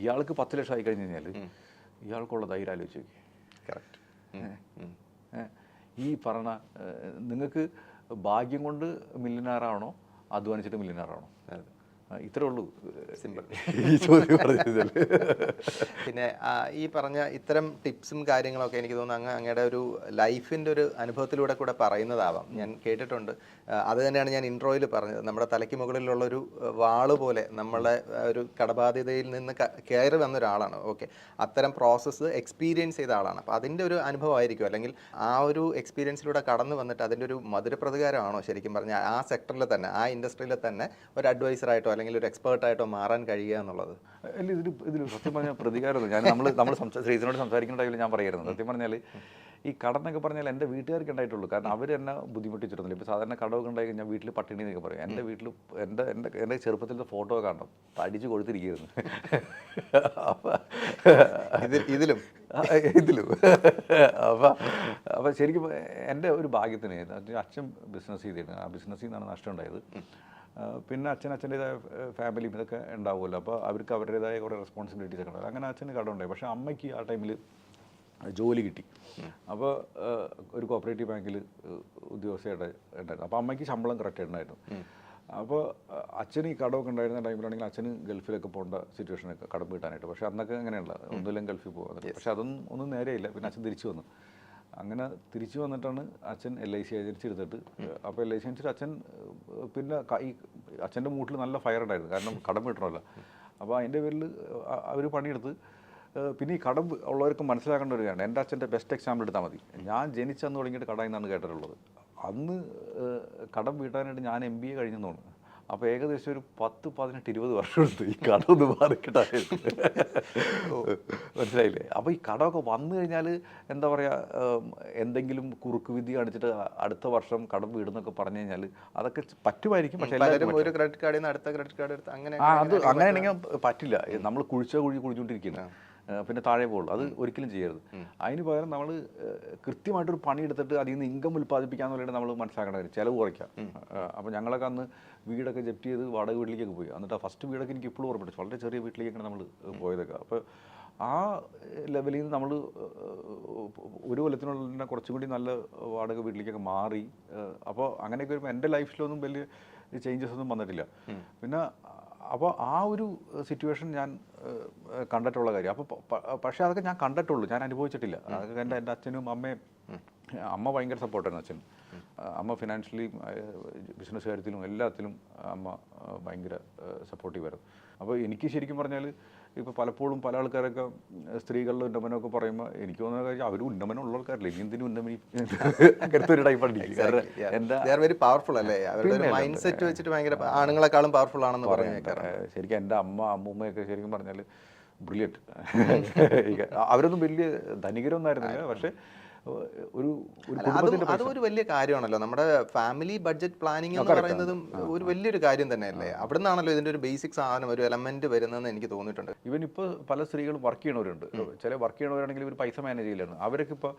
ഇയാൾക്ക് 10 ലക്ഷം ആയി കഴിഞ്ഞ് കഴിഞ്ഞാൽ ഇയാൾക്കുള്ള ധൈര്യം ആലോചിച്ച് നോക്കി. കറക്റ്റ്. ഈ പറഞ്ഞ നിങ്ങൾക്ക് ഭാഗ്യം കൊണ്ട് മില്യനാറാണോ അധ്വാനിച്ചിട്ട് മില്യനാറാണോ? ഇത്രേ ഉള്ളൂ, സിമ്പിൾ. ഈ ചോദ്യം പറഞ്ഞാൽ. പിന്നെ ഈ പറഞ്ഞ ഇത്തരം ടിപ്സും കാര്യങ്ങളൊക്കെ എനിക്ക് തോന്നുന്നു അങ്ങയുടെ ഒരു ലൈഫിൻ്റെ ഒരു അനുഭവത്തിലൂടെ കൂടെ പറയുന്നതാവാം. ഞാൻ കേട്ടിട്ടുണ്ട്. അത് തന്നെയാണ് ഞാൻ ഇൻട്രോയിൽ പറഞ്ഞത്. നമ്മുടെ തലയ്ക്ക് മുകളിലുള്ളൊരു വാള് പോലെ നമ്മളെ ഒരു കടബാധ്യതയിൽ നിന്ന് കയറി വന്ന ഒരാളാണ്. ഓക്കെ, അത്തരം പ്രോസസ്സ് എക്സ്പീരിയൻസ് ചെയ്ത ആളാണ്. അപ്പോൾ അതിൻ്റെ ഒരു അനുഭവമായിരിക്കും, അല്ലെങ്കിൽ ആ ഒരു എക്സ്പീരിയൻസിലൂടെ കടന്നു വന്നിട്ട് അതിൻ്റെ ഒരു മധുരപ്രതികാരമാണോ ശരിക്കും പറഞ്ഞാൽ ആ സെക്ടറിൽ തന്നെ, ആ ഇൻഡസ്ട്രിയിൽ തന്നെ ഒരു അഡ്വൈസറായിട്ടോ അല്ലെങ്കിൽ ഒരു എക്സ്പേർട്ടായിട്ടോ മാറാൻ കഴിയുക എന്നുള്ളത്? അല്ല, ഇതിൽ സത്യം പറഞ്ഞാൽ പ്രതികാരം നമ്മൾ ശ്രീധരനോട് സംസാരിക്കുന്ന ടൈമിൽ ഞാൻ പറയായിരുന്നു, സത്യം പറഞ്ഞാൽ ഈ കടന്നൊക്കെ പറഞ്ഞാൽ എൻ്റെ വീട്ടുകാർക്ക് ഉണ്ടായിട്ടുള്ളൂ. കാരണം അവർ എന്നെ ബുദ്ധിമുട്ടിച്ചിരുന്നില്ല. ഇപ്പോൾ സാധാരണ കടമൊക്കെ ഉണ്ടായി കഴിഞ്ഞാൽ വീട്ടിൽ പട്ടിണി എന്നൊക്കെ പറയും. എൻ്റെ വീട്ടിൽ എൻ്റെ ചെറുപ്പത്തിലത്തെ ഫോട്ടോ കാണണം, തടിച്ച് കൊഴുത്തിരിക്കുന്നു. ഇതിലും അപ്പം ശരിക്കും എൻ്റെ ഒരു ഭാഗ്യത്തിന് അച്ഛൻ ബിസിനസ് ചെയ്തിരുന്നു. ആ ബിസിനസ്സിൽ നിന്നാണ് നഷ്ടം ഉണ്ടായത്. പിന്നെ അച്ഛൻ്റെതായ ഫാമിലിയും ഇതൊക്കെ ഉണ്ടാവുമല്ലോ. അപ്പോൾ അവർക്ക് അവരുടേതായ കുറേ റെസ്പോൺസിബിലിറ്റീസ് ഒക്കെ ഉണ്ടാവും. അങ്ങനെ അച്ഛന് കടം ഉണ്ടായി. പക്ഷേ അമ്മയ്ക്ക് ആ ടൈമിൽ ജോലി കിട്ടി. അപ്പോൾ ഒരു കോപ്പറേറ്റീവ് ബാങ്കിൽ ഉദ്യോഗസ്ഥയായിട്ട് ഉണ്ടായിരുന്നു. അപ്പോൾ അമ്മയ്ക്ക് ശമ്പളം കറക്റ്റ് ഉണ്ടായിരുന്നു. അപ്പോൾ അച്ഛന് ഈ കടമൊക്കെ ഉണ്ടായിരുന്ന ടൈമിലാണെങ്കിൽ അച്ഛന് ഗൾഫിലൊക്കെ പോകേണ്ട സിറ്റുവേഷനൊക്കെ കടം വീട്ടാനായിട്ട്. പക്ഷേ അന്നൊക്കെ അങ്ങനെയുള്ള ഒന്നുമില്ലെങ്കിൽ ഗൾഫിൽ പോകാൻ. പക്ഷേ ഒന്നും നേരെയില്ല. പിന്നെ അച്ഛൻ തിരിച്ചു വന്നു. അങ്ങനെ തിരിച്ചു വന്നിട്ടാണ് അച്ഛൻ LIC ഏജൻസി എടുത്തിട്ട്. അപ്പോൾ LIC ഏജൻസിയിൽ അച്ഛൻ പിന്നെ ഈ അച്ഛൻ്റെ മൂട്ടിൽ നല്ല ഫയർ ഉണ്ടായിരുന്നു. കാരണം കടം വീട്ടണമല്ലോ. അപ്പോൾ അതിൻ്റെ പേരിൽ അവർ പണിയെടുത്ത് പിന്നെ ഈ കടം ഉള്ളവർക്ക് മനസ്സിലാക്കേണ്ട ഒരു കാര്യമാണ്. എൻ്റെ അച്ഛൻ്റെ ബെസ്റ്റ് എക്സാമ്പിൾ എടുത്താൽ മതി. ഞാൻ ജനിച്ചന്ന് തുടങ്ങിയിട്ട് കടയിൽ നിന്നാണ് കേട്ടിട്ടുള്ളത്. അന്ന് കടം വീട്ടാനായിട്ട് ഞാൻ MBA കഴിഞ്ഞെന്ന് തോന്നുന്നു. അപ്പോൾ ഏകദേശം ഒരു 10, 18, 20 വർഷം എടുത്ത് ഈ കടം ഒന്ന് മാറിക്കിട്ടായിരുന്നു. മനസ്സിലായില്ലേ? അപ്പോൾ ഈ കടമൊക്കെ വന്നു കഴിഞ്ഞാൽ എന്താ പറയുക, എന്തെങ്കിലും കുറുക്ക് വിധി കാണിച്ചിട്ട് അടുത്ത വർഷം കടം വീടെന്നൊക്കെ പറഞ്ഞു കഴിഞ്ഞാൽ അതൊക്കെ പറ്റുമായിരിക്കും. പക്ഷേ ഒരു ക്രെഡിറ്റ് കാർഡിൽ നിന്ന് അടുത്ത ക്രെഡിറ്റ് കാർഡ് എടുത്ത് അങ്ങനെ അങ്ങനെയാണെങ്കിൽ പറ്റില്ല. നമ്മൾ കുഴിച്ചുകൊണ്ടിരിക്കുന്നു, പിന്നെ താഴെ പോകുള്ളൂ. അത് ഒരിക്കലും ചെയ്യരുത്. അതിന് പകരം നമ്മൾ കൃത്യമായിട്ടൊരു പണിയെടുത്തിട്ട് അതിൽ നിന്ന് ഇൻകം ഉൽപ്പാദിപ്പിക്കാന്ന് പറയുന്നത് നമ്മൾ മനസ്സിലാക്കേണ്ട കാര്യം, ചിലവ് കുറയ്ക്കാം. അപ്പോൾ ഞങ്ങളൊക്കെ അന്ന് വീടൊക്കെ ജപ്റ്റ് ചെയ്ത് വാടക വീട്ടിലേക്കൊക്കെ പോയി. എന്നിട്ട് ആ ഫസ്റ്റ് വീടൊക്കെ എനിക്ക് ഇപ്പോഴും ഓർമ്മയുണ്ട്. വളരെ ചെറിയ വീട്ടിലേക്കാണ് നമ്മൾ പോയതൊക്കെ. അപ്പോൾ ആ ലെവലിൽ നിന്ന് നമ്മൾ ഒരു കൊല്ലത്തിനുള്ളിൽ തന്നെ കുറച്ചും കൂടി നല്ല വാടക വീട്ടിലേക്കൊക്കെ മാറി. അപ്പോൾ അങ്ങനെയൊക്കെ വരുമ്പോൾ എൻ്റെ ലൈഫിലൊന്നും വലിയ ചേഞ്ചസ് ഒന്നും വന്നിട്ടില്ല. പിന്നെ അപ്പോൾ ആ ഒരു സിറ്റുവേഷൻ ഞാൻ കണ്ടിട്ടുള്ള കാര്യം. അപ്പോൾ പക്ഷേ അതൊക്കെ ഞാൻ കണ്ടിട്ടുള്ളൂ, ഞാൻ അനുഭവിച്ചിട്ടില്ല. അതൊക്കെ എൻ്റെ അച്ഛനും അമ്മയും. അമ്മ ഭയങ്കര സപ്പോർട്ടായിരുന്നു അച്ഛൻ. അമ്മ ഫിനാൻഷ്യലി ബിസിനസ് കാര്യത്തിലും എല്ലാത്തിലും അമ്മ ഭയങ്കര സപ്പോർട്ടീവായിരുന്നു. അപ്പോൾ എനിക്ക് ശരിക്കും പറഞ്ഞാൽ ഇപ്പോൾ പലപ്പോഴും പല ആൾക്കാരൊക്കെ സ്ത്രീകളുടെ ഉന്നമനമൊക്കെ പറയുമ്പോൾ എനിക്ക് തോന്നുന്ന കാര്യം അവർ ഉന്നമനമുള്ള ആൾക്കാരല്ലേ, ഇനി എന്തിനും ഉന്നമനി അങ്ങനത്തെ ഒരു ടൈപ്പാണ്. വെരി പവർഫുൾ അല്ലേ, അവരുടെ മൈൻഡ് സെറ്റ് വെച്ചിട്ട് ഭയങ്കര ആണുങ്ങളെക്കാളും പവർഫുൾ ആണെന്ന് പറയുന്നത്. ശരിക്കും എൻ്റെ അമ്മൂമ്മയൊക്കെ ശരിക്കും പറഞ്ഞാൽ ബ്രില്യൻറ്റ്. അവരൊന്നും വലിയ ധനികരൊന്നും ആയിരുന്നില്ല. പക്ഷേ അതൊരു വലിയ കാര്യമാണല്ലോ. നമ്മുടെ ഫാമിലി ബഡ്ജറ്റ് പ്ലാനിങ് എന്ന് പറയുന്നതും ഒരു വലിയൊരു കാര്യം തന്നെയല്ലേ. അവിടെ നിന്നാണല്ലോ ഇതിന്റെ ഒരു ബേസിക് സാധനം, ഒരു എലമെന്റ് വരുന്നതെന്ന് എനിക്ക് തോന്നിയിട്ടുണ്ട്. ഇവൻ ഇപ്പോൾ പല സ്ത്രീകളും വർക്ക് ചെയ്യണവരുണ്ട്. ചില വർക്ക് ചെയ്യണവരാണെങ്കിൽ ഇവർ പൈസ മാനേജ് ചെയ്യലാണ്. അവരൊക്കെ ഇപ്പോൾ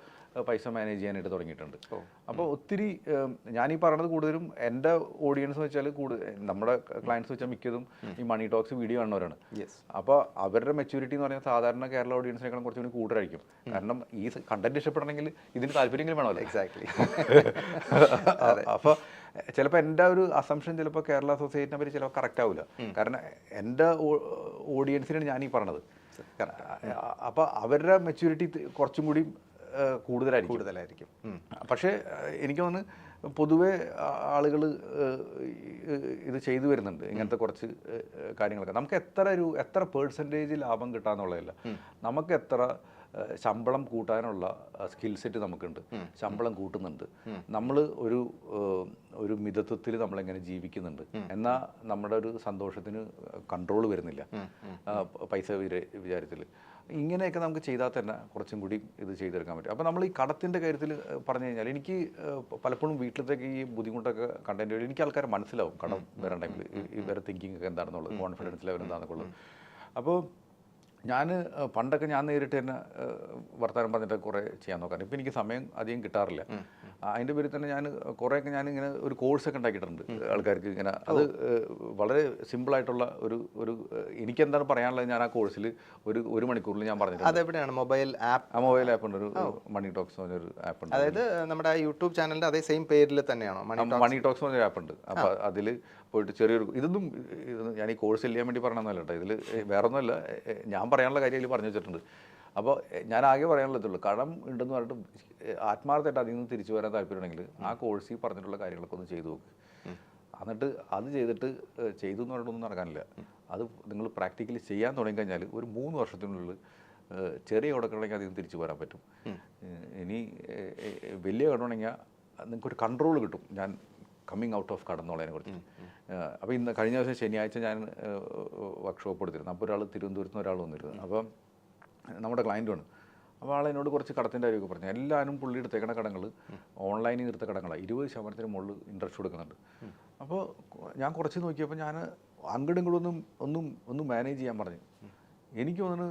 പൈസ മാനേജ് ചെയ്യാനായിട്ട് തുടങ്ങിയിട്ടുണ്ട്. അപ്പോൾ ഒത്തിരി ഞാനീ പറയണത് കൂടുതലും എൻ്റെ ഓഡിയൻസ് എന്ന് വെച്ചാൽ നമ്മുടെ ക്ലയൻസ് വെച്ചാൽ മിക്കതും ഈ മണി ടോക്സ് വീഡിയോ കാണുന്നവരാണ്. അപ്പോൾ അവരുടെ മെച്യൂരിറ്റി എന്ന് പറഞ്ഞാൽ സാധാരണ കേരള ഓഡിയൻസിനേക്കാളും കുറച്ചുകൂടി കൂടുതലായിരിക്കും. കാരണം ഈ കണ്ടന്റ് ഇഷ്ടപ്പെടണമെങ്കിൽ ഇതിന് താല്പര്യമെങ്കിലും വേണമല്ലോ. എക്സാക്ട്ലി. അപ്പോൾ ചിലപ്പോൾ എൻ്റെ ഒരു അസംഷൻ ചിലപ്പോൾ കേരള സൊസൈറ്റിനെ പറ്റി ചിലപ്പോൾ കറക്റ്റ് ആവില്ല. കാരണം എൻ്റെ ഓഡിയൻസിനാണ് ഞാനീ പറഞ്ഞത്. അപ്പോൾ അവരുടെ മെച്യൂരിറ്റി കുറച്ചും കൂടി കൂടുതലായിരിക്കും. പക്ഷേ എനിക്ക് തോന്നുന്നു പൊതുവെ ആളുകൾ ഇത് ചെയ്തു വരുന്നുണ്ട്, ഇങ്ങനത്തെ കുറച്ച് കാര്യങ്ങളൊക്കെ. നമുക്ക് എത്ര പെർസെൻറ്റേജ് ലാഭം കിട്ടാന്നുള്ളതല്ല, നമുക്ക് എത്ര ശമ്പളം കൂട്ടാനുള്ള സ്കിൽ സെറ്റ് നമുക്കുണ്ട്, ശമ്പളം കൂട്ടുന്നുണ്ട്, നമ്മൾ ഒരു മിതത്വത്തിൽ നമ്മളെങ്ങനെ ജീവിക്കുന്നുണ്ട്, എന്നാൽ നമ്മുടെ ഒരു സന്തോഷത്തിന് കൺട്രോൾ വരുന്നില്ല പൈസ വിചാരത്തിൽ. ഇങ്ങനെയൊക്കെ നമുക്ക് ചെയ്താൽ തന്നെ കുറച്ചും കൂടി ഇത് ചെയ്തെടുക്കാൻ പറ്റും. അപ്പോൾ നമ്മൾ ഈ കടത്തിൻ്റെ കാര്യത്തിൽ പറഞ്ഞു കഴിഞ്ഞാൽ എനിക്ക് പലപ്പോഴും വീട്ടിലത്തേക്ക് ഈ ബുദ്ധിമുട്ടൊക്കെ കണ്ടന്റ് വഴി എനിക്ക് ആൾക്കാരെ മനസ്സിലാവും കടം വരാൻ ടൈമിൽ ഇവരെ തിങ്കിങ് ഒക്കെ എന്താണെന്നുള്ളത്, കോൺഫിഡൻസ് ലെവൽ എന്താണെന്നുള്ളത്. അപ്പോൾ ഞാൻ പണ്ടൊക്കെ ഞാൻ നേരിട്ട് തന്നെ വർത്തമാനം പറഞ്ഞിട്ട് കുറേ ചെയ്യാൻ നോക്കാറ്. ഇപ്പം എനിക്ക് സമയം അധികം കിട്ടാറില്ല. അതിൻ്റെ പേരിൽ തന്നെ കുറേയൊക്കെ ഞാനിങ്ങനെ ഒരു കോഴ്സൊക്കെ ഉണ്ടാക്കിയിട്ടുണ്ട് ആൾക്കാർക്ക്. ഇങ്ങനെ അത് വളരെ സിമ്പിളായിട്ടുള്ള ഒരു എനിക്കെന്താണ് പറയാനുള്ളത് ഞാൻ ആ കോഴ്സിൽ ഒരു മണിക്കൂറിൽ ഞാൻ പറഞ്ഞിട്ടുണ്ട്. അതെവിടെയാണ്? Mobile app? ആ മൊബൈൽ ആപ്പ് ഉണ്ട്, ഒരു മണി ടോക്സ് പറഞ്ഞൊരു ആപ്പ് ഉണ്ട്. അതായത് നമ്മുടെ യൂട്യൂബ് ചാനലിൻ്റെ അതേ സെയിം പേരിൽ തന്നെയാണോ മണി ടോക്സ് പറഞ്ഞൊരു ആപ്പ് ഉണ്ട്. അപ്പോൾ അതിൽ പോയിട്ട് ചെറിയൊരു ഇത് ഞാൻ ഈ കോഴ്സ് ചെയ്യാൻ വേണ്ടി പറയണമെന്നല്ല കേട്ടോ. ഇതിൽ വേറെ ഒന്നുമല്ല, ഞാൻ പറയാനുള്ള കാര്യം ഇതിൽ പറഞ്ഞു വെച്ചിട്ടുണ്ട്. അപ്പോൾ ഞാൻ ആകെ പറയാനുള്ളതുള്ളൂ, കടം ഉണ്ടെന്ന് പറഞ്ഞിട്ട് ആത്മാർത്ഥമായിട്ട് അതിൽ നിന്ന് തിരിച്ചു വരാൻ താല്പര്യമുണ്ടെങ്കിൽ ആ കോഴ്സിൽ പറഞ്ഞിട്ടുള്ള കാര്യങ്ങളൊക്കെ ഒന്ന് ചെയ്തു നോക്ക്. എന്നിട്ട് അത് ചെയ്തിട്ട് ചെയ്തു എന്ന് പറഞ്ഞിട്ടൊന്നും നടക്കാനില്ല. അത് നിങ്ങൾ പ്രാക്ടിക്കലി ചെയ്യാൻ തുടങ്ങിക്കഴിഞ്ഞാൽ ഒരു 3 വർഷത്തിനുള്ളിൽ ചെറിയ കടക്കണമെങ്കിൽ അതിൽ നിന്ന് തിരിച്ചു വരാൻ പറ്റും. ഇനി വലിയ കടമാണെങ്കിൽ നിങ്ങൾക്കൊരു കൺട്രോൾ കിട്ടും. ഞാൻ കമ്മിങ് ഔട്ട് ഓഫ് കടന്നുള്ളതിനെ കുറിച്ച്. അപ്പോൾ ഇന്ന് കഴിഞ്ഞ ദിവസം ശനിയാഴ്ച ഞാൻ വർക്ക്ഷോപ്പ് എടുത്തിരുന്നു. അപ്പോൾ തിരുവനന്തപുരത്ത് നിന്ന് ഒരാൾ വന്നിരുന്നു. അപ്പം നമ്മുടെ ക്ലയൻറ്റാണ്. അപ്പോൾ ആളെന്നോട് കുറച്ച് കടത്തിൻ്റെ കാര്യമൊക്കെ പറഞ്ഞു. എല്ലാവരും പുള്ളി എടുത്തേക്കണ കടങ്ങൾ ഓൺലൈനിൽ നിന്ന് എടുത്ത കടങ്ങളാണ്. 20% മുകളിൽ ഇൻട്രസ്റ്റ് കൊടുക്കുന്നുണ്ട്. അപ്പോൾ ഞാൻ കുറച്ച് നോക്കിയപ്പോൾ ഞാൻ അങ്ങോട്ടും ഇങ്ങോട്ടും ഒന്നും മാനേജ് ചെയ്യാൻ പറഞ്ഞു. എനിക്ക് തോന്നുന്നു,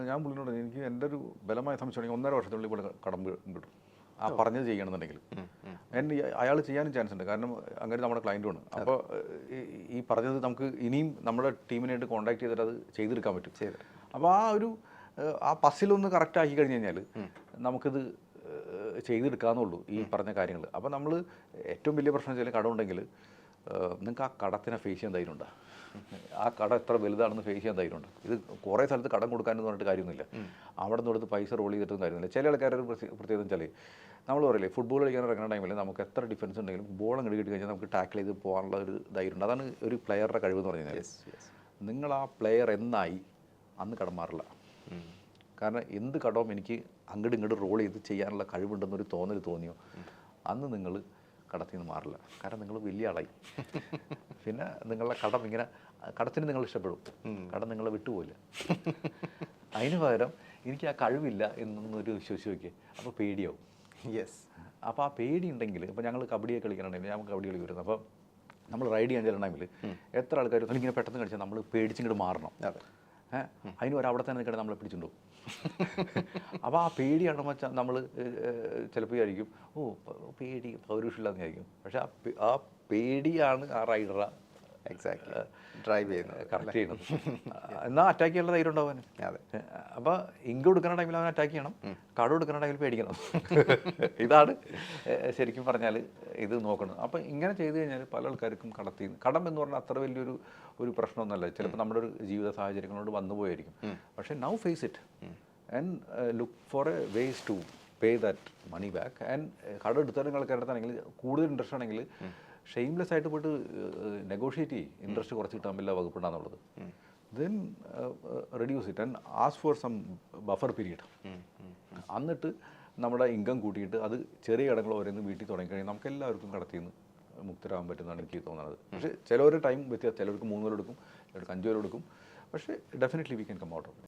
ഞാൻ പുള്ളിനോട് എനിക്ക് എൻ്റെ ഒരു ബലമായ സംശയമാണെങ്കിൽ 1.5 വർഷത്തിനുള്ളിൽ ഇവിടെ കടം കിട്ടും. ആ പറഞ്ഞത് ചെയ്യണമെന്നുണ്ടെങ്കിൽ അയാൾ ചെയ്യാനും ചാൻസ് ഉണ്ട്. കാരണം അങ്ങനെ നമ്മുടെ ക്ലയൻറ്റുമാണ്. അപ്പോൾ ഈ പറഞ്ഞത് നമുക്ക് ഇനിയും നമ്മുടെ ടീമിനായിട്ട് കോൺടാക്ട് ചെയ്തിട്ട് അത് ചെയ്തെടുക്കാൻ പറ്റും. അപ്പോൾ ആ പസിലൊന്ന് കറക്റ്റ് ആക്കി കഴിഞ്ഞ് കഴിഞ്ഞാൽ നമുക്കിത് ചെയ്തെടുക്കാമെന്നുള്ളൂ ഈ പറഞ്ഞ കാര്യങ്ങൾ. അപ്പോൾ നമ്മൾ ഏറ്റവും വലിയ പ്രശ്നം വെച്ചാൽ കടമുണ്ടെങ്കിൽ നിങ്ങൾക്ക് ആ കടത്തിനെ ഫേസ് ചെയ്യാൻ ധൈര്യമുണ്ടോ? ആ കട എത്ര വലുതാണെന്ന് ഫേസ് ചെയ്യാൻ ധൈര്യമുണ്ട്? ഇത് കുറേ സ്ഥലത്ത് കടം കൊടുക്കാനെന്ന് പറഞ്ഞിട്ട് കാര്യമൊന്നുമില്ല. അവിടെ നിന്ന് കൊടുത്ത് പൈസ റോൾ ചെയ്തിട്ടും കാര്യമില്ല. ചില ആൾക്കാരുടെ ഒരു പ്രത്യേകത വെച്ചാൽ നമ്മൾ പറയില്ലേ, ഫുട്ബോൾ കളിക്കാൻ ഇറങ്ങുന്ന ടൈമിൽ നമുക്ക് എത്ര ഡിഫൻസ് ഉണ്ടെങ്കിലും ബോൾ അങ്ങോട്ട് കിട്ടി കഴിഞ്ഞാൽ നമുക്ക് ടാക്കിൾ ചെയ്ത് പോകാനുള്ള ഒരു ധൈര്യമുണ്ട്. അതാണ് ഒരു പ്ലെയറുടെ കഴിവെന്ന് പറഞ്ഞു കഴിഞ്ഞാൽ. നിങ്ങൾ ആ പ്ലെയർ എന്നായി അന്ന് കടം മാറില്ല. കാരണം എന്ത് കടവും എനിക്ക് അങ്ങോട്ട് ഇങ്ങോട്ട് റോൾ ചെയ്ത് ചെയ്യാനുള്ള കഴിവുണ്ടെന്നൊരു തോന്നിയോ അന്ന് നിങ്ങൾ കടത്തിൽ നിന്ന് മാറില്ല. കാരണം നിങ്ങൾ വലിയ ആളായി. പിന്നെ നിങ്ങളുടെ കടം ഇങ്ങനെ കടത്തിന് നിങ്ങൾ ഇഷ്ടപ്പെടും, കടം നിങ്ങളെ വിട്ടുപോയില്ല. അതിന് പകരം എനിക്ക് ആ കഴിവില്ല എന്നൊരു വിശ്വസിച്ച് നോക്കിയേ, അപ്പോൾ പേടിയാവും. അപ്പോൾ ആ പേടി ഉണ്ടെങ്കിൽ, ഇപ്പോൾ ഞങ്ങൾ കബഡിയൊക്കെ കളിക്കണമെങ്കിൽ ഞാൻ കബഡി കളിക്കുമായിരുന്നു. അപ്പോൾ നമ്മൾ റൈഡ് ചെയ്യാൻ ചെല്ലുന്ന ടൈമിൽ എത്ര ആൾക്കാർ ഇങ്ങനെ പെട്ടെന്ന് കളിച്ചാൽ നമ്മൾ പേടിച്ചിങ്ങോട്ട് മാറണം. അതിന് അവിടെ തന്നെ നിൽക്കണേ നമ്മളെ പിടിച്ചിട്ടുണ്ടാവും. അപ്പോൾ ആ പേടിയാണ് വെച്ചാൽ നമ്മൾ ചിലപ്പോൾ വിചാരിക്കും പേടി പൗരുഷമില്ലാന്ന് വിചാരിക്കും. പക്ഷെ ആ പേടിയാണ് ആ റൈഡറെ ഡ്രൈവ് ചെയ്യുന്നത്, കറക്റ്റ് ചെയ്യുന്നത്. എന്നാൽ അറ്റാക്ക് ചെയ്യാനുള്ള ധൈര്യം ഉണ്ടാവാൻ. അപ്പോൾ ഇങ്ക് കൊടുക്കുന്ന ടൈമിൽ അവൻ അറ്റാക്ക് ചെയ്യണം, കട കൊടുക്കുന്ന ടൈമിൽ പേടിക്കണം. ഇതാണ് ശരിക്കും പറഞ്ഞാൽ ഇത് നോക്കണം. അപ്പോൾ ഇങ്ങനെ ചെയ്ത് കഴിഞ്ഞാൽ പല ആൾക്കാർക്കും കടം എന്ന് പറഞ്ഞാൽ അത്ര വലിയൊരു പ്രശ്നമൊന്നുമല്ല. ചിലപ്പോൾ നമ്മുടെ ഒരു ജീവിത സാഹചര്യങ്ങളോട് വന്നു പോയായിരിക്കും. പക്ഷേ now face it and look for a ways to pay that money back. And കടം എടുത്താലും ആൾക്കാരുടെ കൂടുതൽ ഇൻട്രസ്റ്റ് ആണെങ്കിൽ ഷെയിംലെസ് ആയിട്ട് പോയിട്ട് നെഗോഷിയേറ്റ് ചെയ്യും. ഇൻട്രസ്റ്റ് കുറച്ച് കിട്ടാൻ പറ്റില്ല വകുപ്പുണ്ടാന്നുള്ളത്. Then reduce it and ask for some buffer period. എന്നിട്ട് നമ്മുടെ ഇൻകം കൂട്ടിയിട്ട് അത് ചെറിയ കടങ്ങൾ ഓരോന്ന് വീട്ടിൽ തുടങ്ങിക്കഴിഞ്ഞാൽ നമുക്ക് എല്ലാവർക്കും കടത്തിൽ നിന്ന് മുക്തരാകാൻ പറ്റുന്നതാണ് എനിക്ക് തോന്നുന്നത്. പക്ഷേ ചിലവർ ടൈം വ്യത്യാസം, ചിലവർക്ക് 3 കൊല്ലം എടുക്കും, ചിലവർക്ക് 5 കൊല്ലം എടുക്കും. പക്ഷേ definitely we can come out of it.